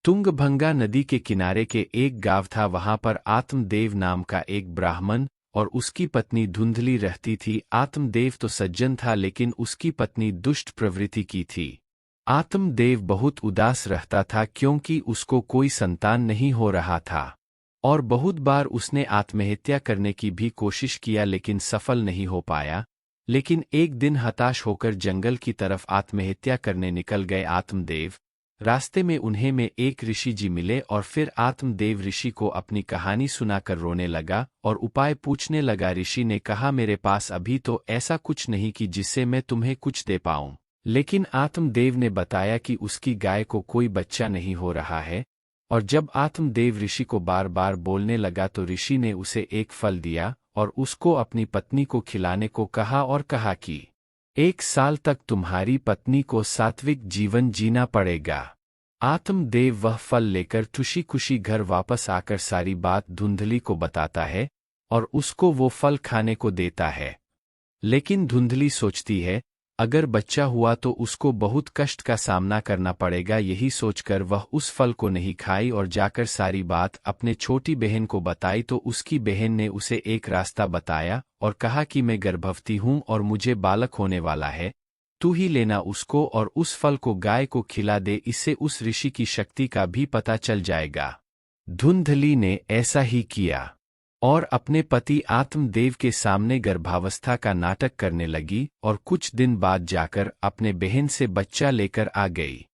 तुंगभंगा नदी के किनारे के एक गांव था। वहां पर आत्मदेव नाम का एक ब्राह्मण और उसकी पत्नी धुंधली रहती थी। आत्मदेव तो सज्जन था, लेकिन उसकी पत्नी दुष्ट प्रवृत्ति की थी। आत्मदेव बहुत उदास रहता था क्योंकि उसको कोई संतान नहीं हो रहा था, और बहुत बार उसने आत्महत्या करने की भी कोशिश किया लेकिन सफल नहीं हो पाया। लेकिन एक दिन हताश होकर जंगल की तरफ आत्महत्या करने निकल गए आत्मदेव। रास्ते में उन्हें में एक ऋषि जी मिले और फिर आत्मदेव ऋषि को अपनी कहानी सुनाकर रोने लगा और उपाय पूछने लगा। ऋषि ने कहा, मेरे पास अभी तो ऐसा कुछ नहीं कि जिससे मैं तुम्हें कुछ दे पाऊं। लेकिन आत्मदेव ने बताया कि उसकी गाय को कोई बच्चा नहीं हो रहा है। और जब आत्मदेव ऋषि को बार बार बोलने लगा तो ऋषि ने उसे एक फल दिया और उसको अपनी पत्नी को खिलाने को कहा और कहा कि 1 साल तक तुम्हारी पत्नी को सात्विक जीवन जीना पड़ेगा। आत्मदेव वह फल लेकर खुशी खुशी घर वापस आकर सारी बात धुंधली को बताता है और उसको वो फल खाने को देता है। लेकिन धुंधली सोचती है, अगर बच्चा हुआ तो उसको बहुत कष्ट का सामना करना पड़ेगा। यही सोचकर वह उस फल को नहीं खाई और जाकर सारी बात अपने छोटी बहन को बताई तो उसकी बहन ने उसे एक रास्ता बताया और कहा कि मैं गर्भवती हूँ और मुझे बालक होने वाला है, तू ही लेना उसको और उस फल को गाय को खिला दे, इससे उस ऋषि की शक्ति का भी पता चल जाएगा। धुंधली ने ऐसा ही किया और अपने पति आत्मदेव के सामने गर्भावस्था का नाटक करने लगी और कुछ दिन बाद जाकर अपने बहन से बच्चा लेकर आ गई।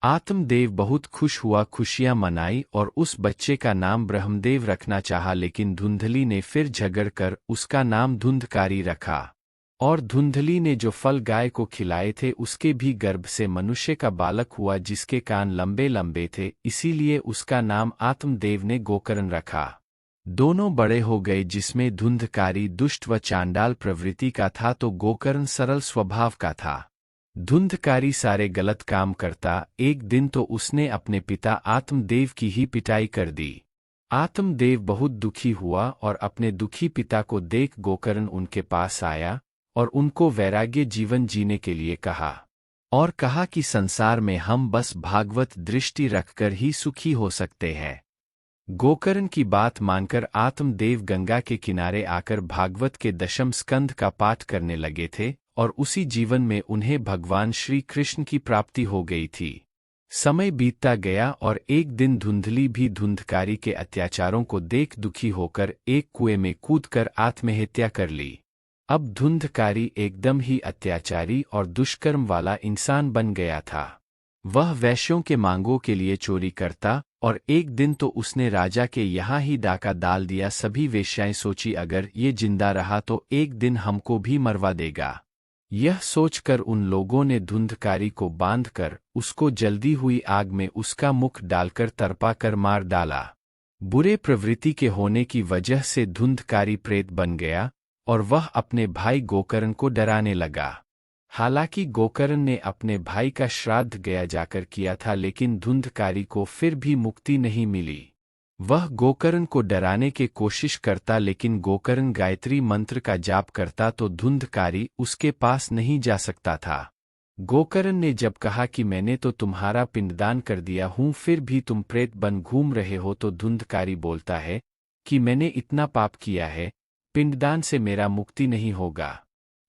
आत्मदेव बहुत खुश हुआ, खुशियां मनाई और उस बच्चे का नाम ब्रह्मदेव रखना चाहा, लेकिन धुंधली ने फिर झगड़कर उसका नाम धुंधकारी रखा। और धुंधली ने जो फल गाय को खिलाए थे उसके भी गर्भ से मनुष्य का बालक हुआ जिसके कान लंबे लंबे थे, इसीलिए उसका नाम आत्मदेव ने गोकर्ण रखा। दोनों बड़े हो गए, जिसमें धुंधकारी दुष्ट व चांडाल प्रवृत्ति का था तो गोकर्ण सरल स्वभाव का था। धुंधकारी सारे गलत काम करता। एक दिन तो उसने अपने पिता आत्मदेव की ही पिटाई कर दी। आत्मदेव बहुत दुखी हुआ और अपने दुखी पिता को देख गोकर्ण उनके पास आया और उनको वैराग्य जीवन जीने के लिए कहा और कहा कि संसार में हम बस भागवत दृष्टि रखकर ही सुखी हो सकते हैं। गोकर्ण की बात मानकर आत्मदेव गंगा के किनारे आकर भागवत के 10वें स्कंध का पाठ करने लगे थे और उसी जीवन में उन्हें भगवान श्री कृष्ण की प्राप्ति हो गई थी। समय बीतता गया और एक दिन धुंधली भी धुंधकारी के अत्याचारों को देख दुखी होकर एक कुएं में कूदकर आत्महत्या कर ली। अब धुंधकारी एकदम ही अत्याचारी और दुष्कर्म वाला इंसान बन गया था। वह वैश्यों के मांगों के लिए चोरी करता और एक दिन तो उसने राजा के यहाँ ही डाका डाल दिया। सभी वेश्याएं सोची, अगर ये जिंदा रहा तो एक दिन हमको भी मरवा देगा। यह सोचकर उन लोगों ने धुंधकारी को बांधकर उसको जल्दी हुई आग में उसका मुख डालकर तरपा कर मार डाला। बुरे प्रवृत्ति के होने की वजह से धुंधकारी प्रेत बन गया और वह अपने भाई गोकर्ण को डराने लगा। हालांकि गोकर्ण ने अपने भाई का श्राद्ध गया जाकर किया था, लेकिन धुंधकारी को फिर भी मुक्ति नहीं मिली। वह गोकर्ण को डराने की कोशिश करता, लेकिन गोकर्ण गायत्री मंत्र का जाप करता तो धुंधकारी उसके पास नहीं जा सकता था। गोकर्ण ने जब कहा कि मैंने तो तुम्हारा पिंडदान कर दिया हूँ, फिर भी तुम प्रेत बन घूम रहे हो, तो धुंधकारी बोलता है कि मैंने इतना पाप किया है, पिंडदान से मेरा मुक्ति नहीं होगा।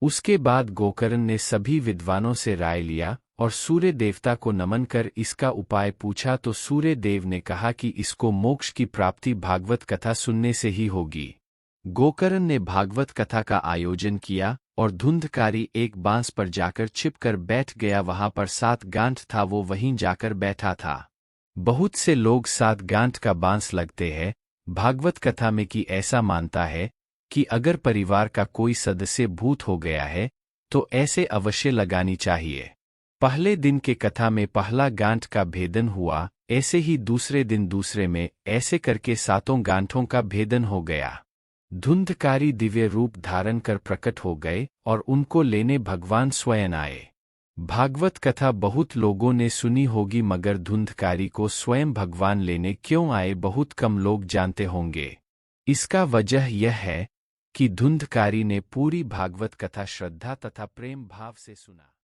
उसके बाद गोकर्ण ने सभी विद्वानों से राय लिया और सूर्य देवता को नमन कर इसका उपाय पूछा तो सूर्य देव ने कहा कि इसको मोक्ष की प्राप्ति भागवत कथा सुनने से ही होगी। गोकर्ण ने भागवत कथा का आयोजन किया और धुंधकारी एक बांस पर जाकर छिपकर बैठ गया। वहां पर 7 गांठ था, वो वहीं जाकर बैठा था। बहुत से लोग 7 गांठ का बांस लगते हैं। भागवत कथा में कि ऐसा मानता है कि अगर परिवार का कोई सदस्य भूत हो गया है तो ऐसे अवश्य लगानी चाहिए। पहले दिन के कथा में पहला गांठ का भेदन हुआ, ऐसे ही दूसरे दिन दूसरे में, ऐसे करके 7 गांठों का भेदन हो गया। धुंधकारी दिव्य रूप धारण कर प्रकट हो गए और उनको लेने भगवान स्वयं आए। भागवत कथा बहुत लोगों ने सुनी होगी, मगर धुंधकारी को स्वयं भगवान लेने क्यों आए बहुत कम लोग जानते होंगे। इसका वजह यह है कि धुंधकारी ने पूरी भागवत कथा श्रद्धा तथा प्रेम भाव से सुना।